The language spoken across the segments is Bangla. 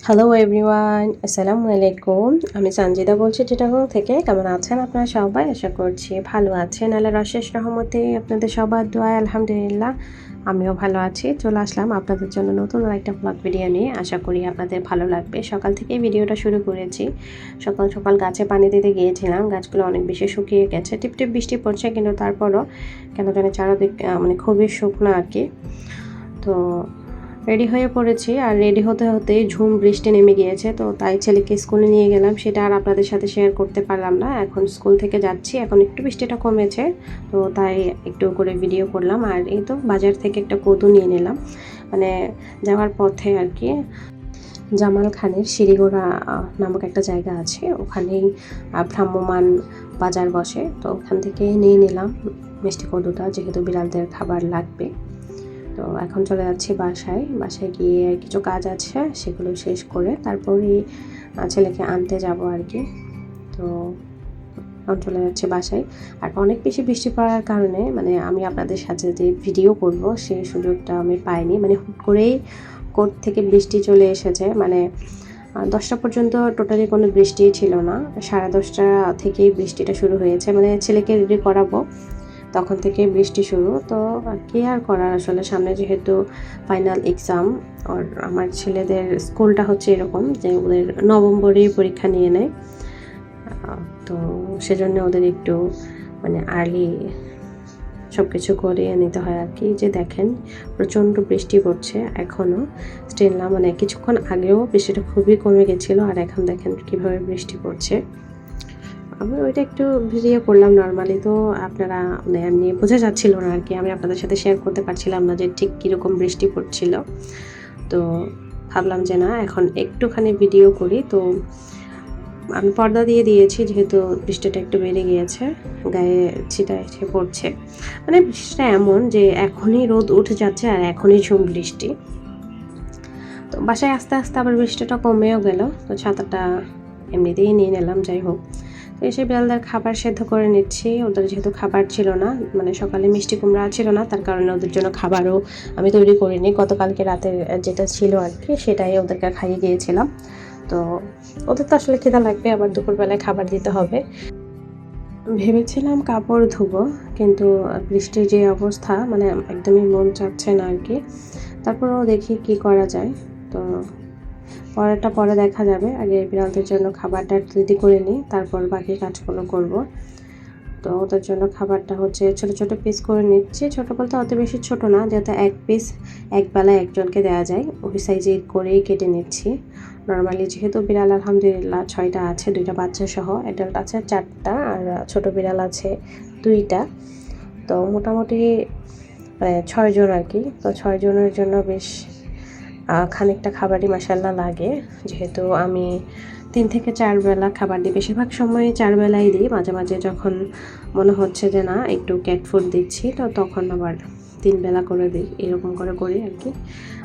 হ্যালো এভরিওয়ান, আসসালামু আলাইকুম। আমি সঞ্জিদা বলছি চিটাগং থেকে। কেমন আছেন আপনারা সবাই? আশা করছি ভালো আছেন। আল্লাহর অশেষ রহমতে আপনাদের সবার দোয়ায় আলহামদুলিল্লাহ আমিও ভালো আছি। চলে আসলাম আপনাদের জন্য নতুন আরেকটা ব্লগ ভিডিও নিয়ে। আশা করি আপনাদের ভালো লাগবে। সকাল থেকেই ভিডিওটা শুরু করেছি। সকাল সকাল গাছে পানি দিতে গিয়েছিলাম। গাছগুলো অনেক বেশি শুকিয়ে গেছে। টিপটিপ বৃষ্টি পড়ছে, কিন্তু তারপরও কেন জানি চারদিক মানে খুবই শুকনো আর কি। তো রেডি হয়ে পড়েছি, আর রেডি হতে হতেই ঝুম বৃষ্টি নেমে গিয়েছে। তো তাই ছেলেকে স্কুলে নিয়ে গেলাম, সেটা আর আপনাদের সাথে শেয়ার করতে পারলাম না। এখন স্কুল থেকে যাচ্ছি, এখন একটু বৃষ্টিটা কমেছে, তো তাই একটু করে ভিডিও করলাম। আর এই তো বাজার থেকে একটা কদু নিয়ে নিলাম, মানে যাওয়ার পথে আর কি। জামাল খানের শিরিগোড়া নামক একটা জায়গা আছে, ওখানেই ভ্রাম্যমান বাজার বসে, তো ওখান থেকে নিয়ে নিলাম মিষ্টি কদুটা, যেহেতু বিড়ালদের খাবার লাগবে। তো এখন চলে যাচ্ছি বাসায় গিয়ে কিছু কাজ আছে, সেগুলো শেষ করে তারপরেই ছেলেকে আনতে যাব আর কি। তো এখন চলে যাচ্ছি বাসায়। আর অনেক বেশি বৃষ্টি পড়ার কারণে মানে আমি আপনাদের সাথে যে ভিডিও করব সেই সুযোগটা আমি পাইনি। মানে হুট করেই কোর্ট থেকে বৃষ্টি চলে এসেছে, মানে 10টা পর্যন্ত টোটালি কোনো বৃষ্টিই ছিল না। 10:30 থেকেই বৃষ্টিটা শুরু হয়েছে, মানে ছেলেকে রেডি করাবো তখন থেকে বৃষ্টি শুরু। তো কি আর করার, আসলে সামনে যেহেতু ফাইনাল এক্সাম, আর আমার ছেলেদের স্কুলটা হচ্ছে এরকম যে ওদের নভেম্বরেই পরীক্ষা নিয়ে নেয়। তো সেজন্য ওদের একটু মানে আর্লি সব কিছু করিয়ে নিতে হয় আর কি। যে দেখেন প্রচণ্ড বৃষ্টি পড়ছে এখনও স্টিল না, মানে কিছুক্ষণ আগেও বৃষ্টিটা খুবই কমে গেছিলো, আর এখন দেখেন কীভাবে বৃষ্টি পড়ছে। আমি ওইটা একটু ভিডিও করলাম নর্মালি, তো আপনারা মানে এমনি বোঝা যাচ্ছিল না আর কি। আমি আপনাদের সাথে শেয়ার করতে পারছিলাম না যে ঠিক কীরকম বৃষ্টি পড়ছিল। তো ভাবলাম যে না, এখন একটুখানি ভিডিও করি। তো আমি পর্দা দিয়ে দিয়েছি, যেহেতু বৃষ্টিটা একটু বেড়ে গিয়েছে, গায়ে ছিটা এসে পড়ছে। মানে বৃষ্টিটা এমন যে এখনই রোদ উঠে যাচ্ছে আর এখনই ঝুম বৃষ্টি। তো বাসায় আস্তে আস্তে আবার বৃষ্টিটা কমেও গেল, তো ছাতাটা এমনিতেই নিয়ে নিলাম। যাই হোক, তো এসে বিড়ালদের খাবার সেদ্ধ করে নিচ্ছি। ওদের যেহেতু খাবার ছিল না, মানে সকালে মিষ্টি কুমড়া ছিল না, তার কারণে ওদের জন্য খাবারও আমি তৈরি করিনি। গতকালকে রাতে যেটা ছিল আর কি, সেটাই ওদেরকে খাইয়ে দিয়েছিলাম। তো ওদের তো আসলে খিদা লাগবে, আবার দুপুরবেলায় খাবার দিতে হবে। ভেবেছিলাম কাপড় ধুবো, কিন্তু বৃষ্টির যে অবস্থা, মানে একদমই মন চাচ্ছে না আর কি। তারপরেও দেখি কি করা যায়। তো পরেরটা পরে দেখা যাবে, আগে বিড়ালদের জন্য খাবারটা রেডি করে নিই, তারপর বাকি কাজগুলো করব। তো ওদের জন্য খাবারটা হচ্ছে ছোট ছোট পিস করে নিচ্ছি। ছোটো বলতে অত বেশি ছোট না, যাতে এক পিস একবেলায় একজনকে দেওয়া যায়, ওই সাইজে করেই কেটে নিচ্ছি। নর্মালি যেহেতু বিড়াল আলহামদুলিল্লাহ 6টা আছে, 2টা বাচ্চা সহ। অ্যাডাল্ট আছে 4টা, আর ছোট বিড়াল আছে 2টা। তো মোটামুটি 6 জন আর কি। তো 6 জনের জন্য বেশ খানিকটা খাবারই মাসাল্লাহ লাগে, যেহেতু আমি 3 থেকে 4 বেলা খাবার দিই। বেশিরভাগ সময় 4 বেলাই দিই, মাঝে মাঝে যখন মনে হচ্ছে যে না একটু ক্যাট ফুড দিচ্ছি, তো তখন আবার 3 বেলা করে দিই, এরকম করে করি আর কি।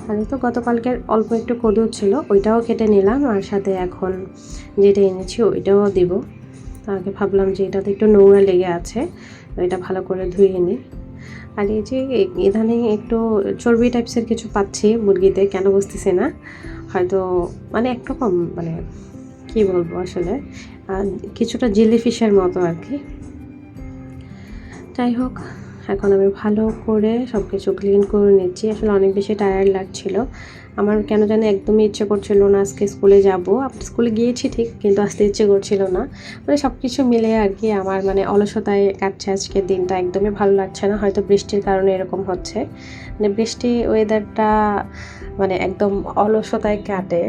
আর তো গতকালকের অল্প একটু কদু ছিল, ওইটাও কেটে নিলাম, আর সাথে এখন যেটা এনেছি ওইটাও দিব। আগে ভাবলাম যে এটাতে একটু নোংরা লেগে আছে, তো এটা ভালো করে ধুয়ে নিই। আর এই যে ইদানিং একটু চর্বি টাইপসের কিছু পাচ্ছি মুরগিতে, কেন বুঝতেছি না। হয়তো মানে একরকম মানে কী বলবো আসলে, কিছুটা জেলি ফিশের মতো আর কি। যাই হোক, এখন আমি ভালো করে সব কিছু ক্লিন করে নিচ্ছি। আসলে অনেক বেশি টায়ার্ড লাগছিল আমার, কেন জানি একদমই ইচ্ছে করছিল না আজকে স্কুলে যাব। স্কুলে গিয়েছি ঠিক, কিন্তু আসতে ইচ্ছে করছিল না। মানে সব কিছু মিলে আর কি আমার মানে অলসতায় কাটছে আজকের দিনটা, একদমই ভালো লাগছে না। হয়তো বৃষ্টির কারণে এরকম হচ্ছে, মানে বৃষ্টি ওয়েদারটা মানে একদম অলসতায় কাটে।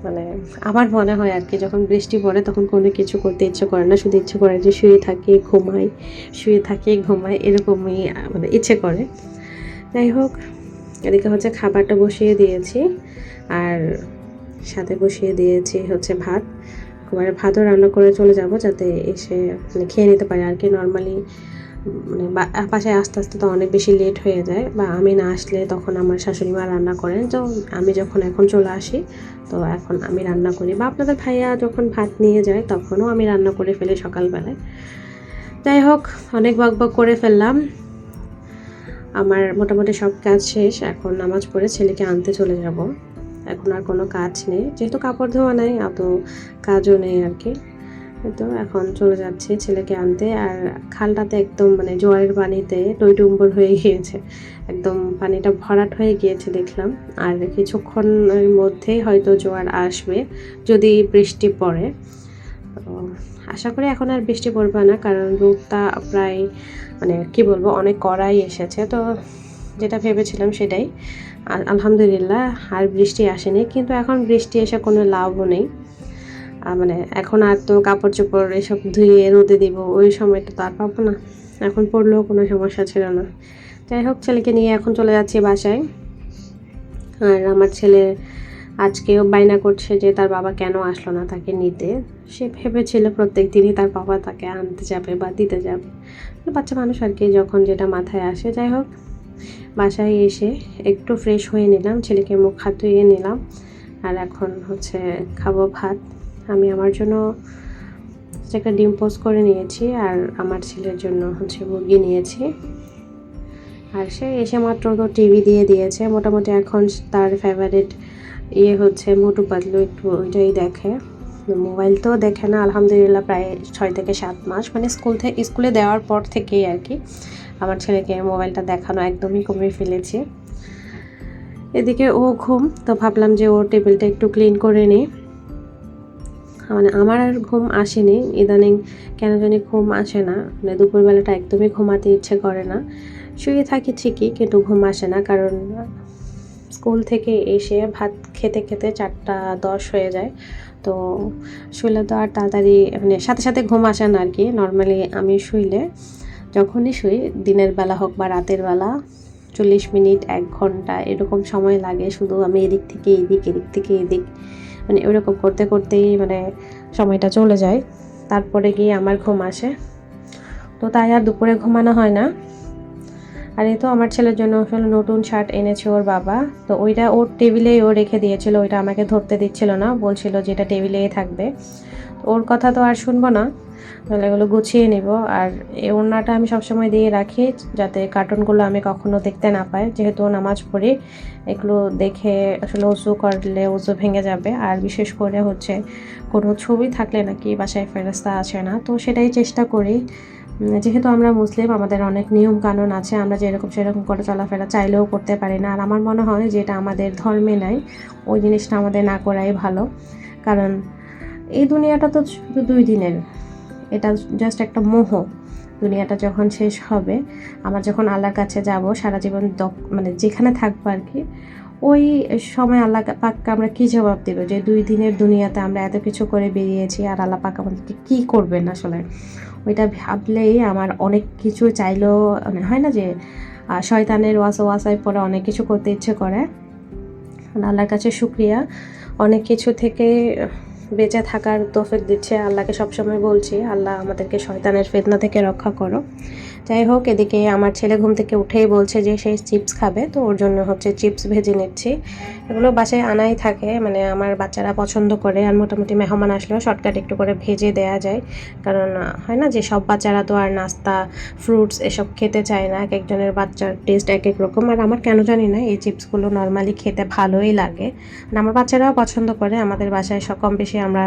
মানে আমার মনে হয় আর কি, যখন বৃষ্টি পড়ে তখন কোনো কিছু করতে ইচ্ছে করে না, শুধু ইচ্ছে করে যে শুয়ে থাকি ঘুমাই, এরকমই মানে ইচ্ছে করে। যাই হোক, এদিকে হচ্ছে খাবারটা বসিয়ে দিয়েছি, আর সাথে বসিয়ে দিয়েছি হচ্ছে ভাত। এবারে ভাতও রান্না করে চলে যাব, যাতে এসে মানে খেয়ে নিতে পারে আর কি। নর্মালি মানে বাসায় আস্তে আস্তে তো অনেক বেশি লেট হয়ে যায়, বা আমি না আসলে তখন আমার শাশুড়ি মা রান্না করেন। তো আমি যখন এখন চলে আসি, তো এখন আমি রান্না করি, বা আপনাদের ভাইয়া যখন ভাত নিয়ে যায় তখনও আমি রান্না করে ফেলি সকালবেলায়। যাই হোক, অনেক বকবক করে ফেললাম। আমার মোটামুটি সব কাজ শেষ, এখন নামাজ পড়ে ছেলেকে আনতে চলে যাব। এখন আর কোনো কাজ নেই, যেহেতু কাপড় ধোয়া নেই অত কাজও নেই আর কি। তো এখন চলে যাচ্ছি ছেলেকে আনতে। আর খালটাতে একদম মানে জোয়ারের পানিতে টইটুম্বর হয়ে গিয়েছে, একদম পানিটা ভরাট হয়ে গিয়েছে দেখলাম। আর কিছুক্ষণের মধ্যেই হয়তো জোয়ার আসবে যদি বৃষ্টি পড়ে। তো আশা করি এখন আর বৃষ্টি পড়বে না, কারণ রোদটা প্রায় মানে কি বলবো অনেক কড়াই এসেছে। তো যেটা ভেবেছিলাম সেটাই, আলহামদুলিল্লাহ আর বৃষ্টি আসেনি। কিন্তু এখন বৃষ্টি এসে কোনো লাভও নেই, মানে এখন আর তো কাপড় চোপড় এসব ধুয়ে রোদে দিব ওই সময়টা তো আর পাবো না, এখন পড়লেও কোনো সমস্যা ছিল না। যাই হোক, ছেলেকে নিয়ে এখন চলে যাচ্ছি বাসায়। আর আমার ছেলে আজকেও বায়না করছে যে তার বাবা কেন আসলো না তাকে নিতে। সে ভেবেছিল প্রত্যেক দিনই তার বাবা তাকে আনতে যাবে বা দিতে যাবে, বাচ্চা মানুষ আর কি, যখন যেটা মাথায় আসে। যাই হোক, বাসায় এসে একটু ফ্রেশ হয়ে নিলাম, ছেলেকে মুখ হাত ধুয়ে নিলাম। আর এখন হচ্ছে খাবো ভাত। আমি আমার জন্য একটা ডিম পোস্ট করে নিয়েছি, আর আমার ছেলের জন্য হচ্ছে মুরগি নিয়েছি। আর সে এসে মাত্র তো টিভি দিয়ে দিয়েছে, মোটামুটি এখন তার ফেভারিট হচ্ছে মোটু পাতলু, একটু ওইটাই দেখে। মোবাইল তো দেখে না আলহামদুলিল্লাহ প্রায় 6 থেকে 7 মাস, মানে স্কুলে দেওয়ার পর থেকেই আর কি আমার ছেলেকে মোবাইলটা দেখানো একদমই কমিয়ে ফেলেছি। এদিকে ও ঘুম, তো ভাবলাম যে ওর টেবিলটা একটু ক্লিন করে নিই। মানে আমার আর ঘুম আসেনি ইদানিং, কেন জানি ঘুম আসে না, মানে দুপুরবেলাটা একদমই ঘুমাতে ইচ্ছে করে না। শুয়ে থাকি ঠিকই, কিন্তু ঘুম আসে না, কারণ স্কুল থেকে এসে ভাত খেতে খেতে 4টা 10 হয়ে যায়। তো শুলে তো আর তাড়াতাড়ি মানে সাথে সাথে ঘুম আসে না আর কি। নর্মালি আমি শুইলে, যখনই শুই, দিনের বেলা হোক বা রাতের বেলা, 40 মিনিট 1 ঘন্টা এরকম সময় লাগে। শুধু আমি এদিক থেকে এদিক, এদিক থেকে এদিক, মানে ওরকম করতে করতেই মানে সময়টা চলে যায়। তারপরে গিয়ে আমার ঘুম আসে, তো তাই আর দুপুরে ঘুমানো হয় না। আর এই তো আমার ছেলের জন্য আসলে নতুন শার্ট এনেছে ওর বাবা, তো ওইটা ওর টেবিলেই ও রেখে দিয়েছিল, ওইটা আমাকে ধরতে দিচ্ছিল না, বলছিল যে এটা টেবিলেই থাকবে। ওর কথা তো আর শুনবো না, তাহলে এগুলো গুছিয়ে নিব। আর এই ওড়নাটা আমি সবসময় দিয়ে রাখি, যাতে কার্টুনগুলো আমি কখনো দেখতে না পাই, যেহেতু নামাজ পড়ি। এগুলো দেখে আসলে উজু করলে উজু ভেঙে যাবে। আর বিশেষ করে হচ্ছে কোনো ছবি থাকলে নাকি বাসায় ফেরেশতা আসে না, তো সেটাই চেষ্টা করি। যেহেতু আমরা মুসলিম, আমাদের অনেক নিয়ম কানুন আছে, আমরা যেরকম সেরকম করে চলাফেরা চাইলেও করতে পারি না। আর আমার মনে হয় যে এটা আমাদের ধর্মে নাই, ওই জিনিসটা আমাদের না করাই ভালো। কারণ এই দুনিয়াটা তো শুধু 2 দিনের, এটা জাস্ট একটা মোহ। দুনিয়াটা যখন শেষ হবে, আমার যখন আল্লাহর কাছে যাব সারা জীবন, মানে যেখানে থাকবো আর কি, ওই সময় আল্লাহ পাককে আমরা কী জবাব দেবো যে 2 দিনের দুনিয়াতে আমরা এত কিছু করে বেরিয়েছি, আর আল্লাহ পাক আমাদেরকে কী করবেন আসলে। ওইটা ভাবলেই আমার অনেক কিছু চাইলেও মানে হয় না যে শয়তানের ওয়াসায় পরে অনেক কিছু করতে ইচ্ছে করে। আল্লাহর কাছে শুকরিয়া, অনেক কিছু থেকে বেঁচে থাকার তৌফিক দিচ্ছে। আল্লাহকে সবসময় বলছি, আল্লাহ আমাদেরকে শয়তানের ফিতনা থেকে রক্ষা করো। যাই হোক, এদিকে আমার ছেলে ঘুম থেকে উঠেই বলছে যে সে চিপস খাবে, তো ওর জন্য হচ্ছে চিপস ভেজে নিচ্ছি। এগুলো বাসায় আনাই থাকে, মানে আমার বাচ্চারা পছন্দ করে। আর মোটামুটি মেহমান আসলেও শর্টকাট একটু করে ভেজে দেয়া যায়, কারণ হয় না যে সব বাচ্চারা তো আর নাস্তা ফ্রুটস এসব খেতে চায় না, এক একজনের বাচ্চার টেস্ট এক এক রকম। আর আমার কেন জানি না এই চিপসগুলো নর্মালি খেতে ভালোই লাগে, মানে আমার বাচ্চারাও পছন্দ করে। আমাদের বাসায় সব কম বেশি আমরা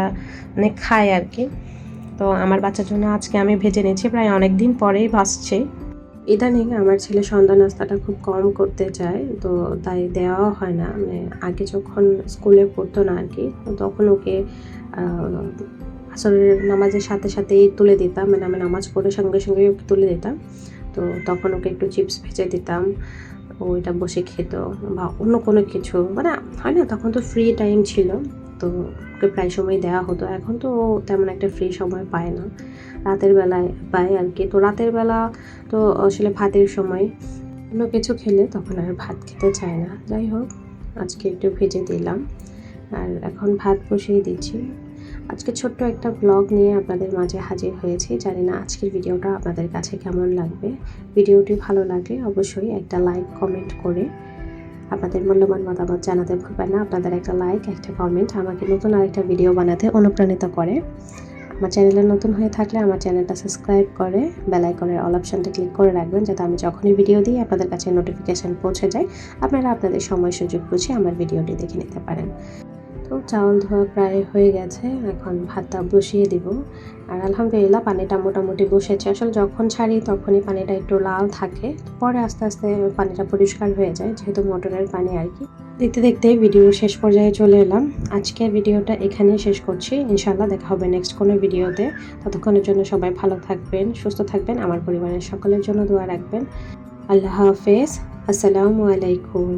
মানে খাই আর কি। তো আমার বাচ্চার জন্য আজকে আমি ভেজে নিয়েছি, প্রায় অনেক দিন পরেই ভাজছি। ইদানিং আমার ছেলে সন্ধ্যা নাস্তাটা খুব কম করতে চায়, তো তাই দেওয়াও হয় না। মানে আগে যখন স্কুলে পড়তো না আর কি, তখন ওকে আসরের নামাজের সাথে সাথেই তুলে দিতাম, মানে আমি নামাজ পড়ে সঙ্গে সঙ্গে ওকে তুলে দিতাম। তো তখন ওকে একটু চিপস ভেজে দিতাম, ওইটা বসে খেত, বা অন্য কোনো কিছু, মানে হয় না তখন তো ফ্রি টাইম ছিল, তো ওকে প্রায় সময় দেওয়া হতো। এখন তো ও তেমন একটা ফ্রি সময় পায় না, রাতের বেলায় পায় আর কি। তো রাতের বেলা তো আসলে ভাতের সময় অন্য কিছু খেলে তখন আর ভাত খেতে চায় না। যাই হোক, আজকে একটু ভেজে দিলাম, আর এখন ভাত বসিয়ে দিচ্ছি। আজকে ছোট্ট একটা ব্লগ নিয়ে আপনাদের মাঝে হাজির হয়েছি। জানি না আজকের ভিডিওটা আপনাদের কাছে কেমন লাগবে। ভিডিওটি ভালো লাগলে অবশ্যই একটা লাইক কমেন্ট করে আপনাদের মূল্যবান মতামত জানাতে ভুলবেন না। আপনাদের একটা লাইক একটা কমেন্ট আমাকে নতুন আরেকটা ভিডিও বানাতে অনুপ্রাণিত করে। আমার চ্যানেলে নতুন হয়ে থাকলে আমার চ্যানেলটা সাবস্ক্রাইব করে বেল আইকনের অল অপশনটা ক্লিক করে রাখবেন, যাতে আমি যখনই ভিডিও দিই আপনাদের কাছে নোটিফিকেশান পৌঁছে যায়, আপনারা আপনাদের সময় সুযোগ বুঝে আমার ভিডিওটি দেখে নিতে পারেন। তো চাউল ধোয়া প্রায় হয়ে গেছে, এখন ভাতটা বসিয়ে দিব। আর আলহামদুলিল্লাহ পানিটা মোটামুটি বসেছে। আসলে যখন ছাড়ি তখনই পানিটা একটু লাল থাকে, পরে আস্তে আস্তে পানিটা পরিষ্কার হয়ে যায়, যেহেতু মোটরের পানি আর কি। দেখতে দেখতে ভিডিওর শেষ পর্যায়ে চলে এলাম। আজকের ভিডিওটা এখানেই শেষ করছি। ইনশাআল্লাহ দেখা হবে নেক্সট কোনো ভিডিওতে। ততক্ষণের জন্য সবাই ভালো থাকবেন, সুস্থ থাকবেন, আমার পরিবারের সকলের জন্য দোয়া রাখবেন। আল্লাহ হাফেজ। আসসালামু আলাইকুম।